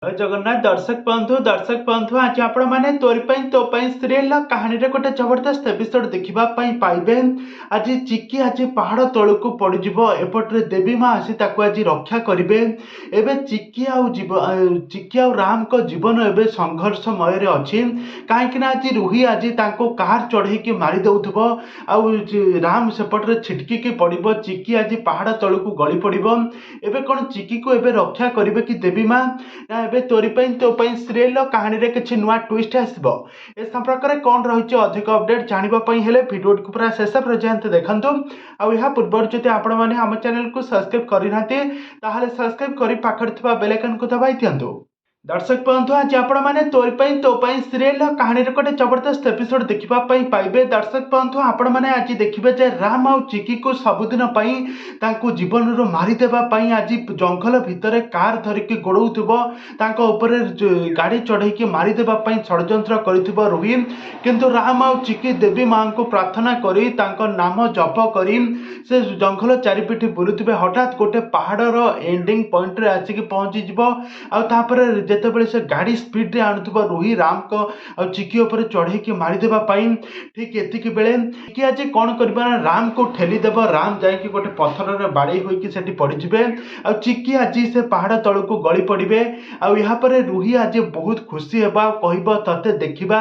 ଜୟ ଜଗନ୍ନାଥ ଦର୍ଶକ ବନ୍ଧୁ ଆଜି ଆପଣ ମାନେ ତୋରି ପାଇଁ ତୋ ପାଇଁ ସିରିଏଲ କାହାଣୀରେ ଗୋଟେ ଜବରଦସ୍ତ ଏପିସୋଡ ଦେଖିବା ପାଇଁ ପାଇବେ। ଆଜି ଚିକି ଆଜି ପାହାଡ ତଳକୁ ପଡିଯିବ, ଏପଟରେ ଦେବୀ ମା ଆସି ତାକୁ ଆଜି ରକ୍ଷା କରିବେ। ଏବେ ଚିକି ଆଉ ରାମଙ୍କ ଜୀବନ ଏବେ ସଂଘର୍ଷମୟରେ ଅଛି, କାହିଁକି ନା ଆଜି ରୁହି ଆଜି ତାଙ୍କୁ କାର ଚଢେଇକି ମାରି ଦଉଥିବ, ଆଉ ରାମ ସେପଟରେ ଛିଟକିକି ପଡିବ, ଚିକି ଆଜି ପାହାଡ ତଳକୁ ଗଳି ପଡିବ। ଏବେ କଣ ଚିକିକୁ ଏବେ ରକ୍ଷା କରିବେ କି ଦେବୀ ମା? ନା ଏବେ ତୋରି ପାଇଁ ତୋ ପାଇଁ ସିରିଏଲ କାହାଣୀରେ କିଛି ନୂଆ ଟ୍ୱିଷ୍ଟ ଆସିବ। ଏ ସମ୍ପର୍କରେ କଣ ରହିଛି ଅଧିକ ଅପଡେଟ୍ ଜାଣିବା ପାଇଁ ହେଲେ ଭିଡିଓଟିକୁ ପୁରା ଶେଷ ପର୍ଯ୍ୟନ୍ତ ଦେଖନ୍ତୁ। ଆଉ ଏହା ପୂର୍ବରୁ ଯଦି ଆପଣମାନେ ଆମ ଚ୍ୟାନେଲକୁ ସବସ୍କ୍ରାଇବ କରିନାହାନ୍ତି ତାହେଲେ ସବସ୍କ୍ରାଇବ କରି ପାଖରେ ଥିବା ବେଲ୍ ଆଇକନକୁ ଦବାଇ ଦିଅନ୍ତୁ। ଦର୍ଶକ ବନ୍ଧୁ ଆଜି ଆପଣ ମାନେ ତୋରି ପାଇଁ ତୋ ପାଇଁ ସିରିଏଲ କାହାଣୀରେ ଗୋଟେ ଜବରଦସ୍ତ ଏପିସୋଡ ଦେଖିବା ପାଇଁ ପାଇବେ। ଦର୍ଶକ ବନ୍ଧୁ ଆପଣ ମାନେ ଆଜି ଦେଖିବେ ଯେ ରାମ ଆଉ ଚିକିକୁ ସବୁଦିନ ପାଇଁ ତାଙ୍କୁ ଜୀବନରୁ ମାରିଦେବା ପାଇଁ ଆଜି ଜଙ୍ଗଲ ଭିତରେ କାର ଧରିକି ଗୋଡଉଥିବ, ତାଙ୍କ ଉପରେ ଗାଡି ଚଢେଇକି ମାରିଦେବା ପାଇଁ ଷଡଯନ୍ତ୍ର କରିଥିବ ରୁହି। କିନ୍ତୁ ରାମ ଆଉ ଚିକି ଦେବୀ ମାଙ୍କୁ ପ୍ରାର୍ଥନା କରି ତାଙ୍କ ନାମ ଜପ କରି ସେ ଜଙ୍ଗଲ ଚାରିପିଠି ବୁଲୁଥିବେ। ହଠାତ୍ ଗୋଟେ ପାହାଡର ଏଣ୍ଡିଂ ପଏଣ୍ଟରେ ଆସିକି ପହଞ୍ଚିଯିବ, ଆଉ ତାପରେ ଯେତେବେଳେ ସେ ଗାଡି ସ୍ପିଡରେ ଆଣୁଥିବ ରୁହି ରାମଙ୍କ ଆଉ ଚିକି ଉପରେ ଚଢେଇକି ମାରିଦେବା ପାଇଁ, ଠିକ ଏତିକି ବେଳେ ଚିକି ଆଜି କଣ କରିବ ନା ରାମକୁ ଠେଲିଦେବ। ରାମ ଯାଇକି ଗୋଟେ ପଥରରେ ବାଡେଇ ହୋଇକି ସେଠି ପଡିଯିବେ, ଆଉ ଚିକି ଆଜି ସେ ପାହାଡ ତଳକୁ ଗଳି ପଡିବେ। ଆଉ ଏହାପରେ ରୁହି ଆଜି ବହୁତ ଖୁସି ହେବା, କହିବ ତତେ ଦେଖିବା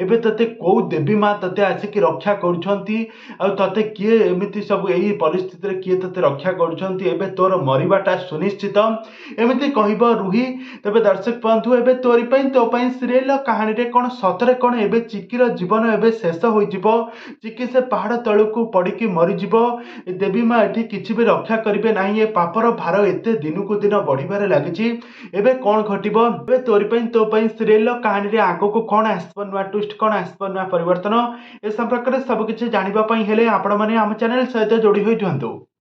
ଏବେ ତତେ କୋଉ ଦେବୀ ମା ତତେ ଆସିକି ରକ୍ଷା କରୁଛନ୍ତି, ଆଉ ତତେ କିଏ ଏମିତି ସବୁ ଏଇ ପରିସ୍ଥିତିରେ କିଏ ତତେ ରକ୍ଷା କରୁଛନ୍ତି, ଏବେ ତୋର ମରିବାଟା ସୁନିଶ୍ଚିତ, ଏମିତି କହିବ ରୁହି। ତେବେ ଦର୍ଶକ ବନ୍ଧୁ ଏବେ ତୋରି ପାଇଁ ତୋ ପାଇଁ ସିରିଏଲ କାହାଣୀରେ କଣ ସତରେ କଣ ଏବେ ଚିକିର ଜୀବନ ଏବେ ଶେଷ ହୋଇଯିବ? ଚିକି ସେ ପାହାଡ ତଳକୁ ପଡିକି ମରିଯିବ, ଦେବୀ ମା ଏଠି କିଛି ବି ରକ୍ଷା କରିବେ ନାହିଁ। ଏ ପାପର ଭାର ଏତେ ଦିନକୁ ଦିନ ବଢିବାରେ ଲାଗିଛି, ଏବେ କଣ ଘଟିବ? ଏବେ ତୋରି ପାଇଁ ତୋ ପାଇଁ ସିରିଏଲ କାହାଣୀରେ ଆଗକୁ କଣ ଆସିବ, ନୂଆ ଟ୍ୱିଷ୍ଟ କଣ ଆସିବ, ନୂଆ ପରିବର୍ତ୍ତନ, ଏ ସମ୍ପର୍କରେ ସବୁ କିଛି ଜାଣିବା ପାଇଁ ହେଲେ ଆପଣ ମାନେ ଆମ ଚ୍ୟାନେଲ ସହିତ ଯୋଡି ହୋଇ ରୁହନ୍ତୁ।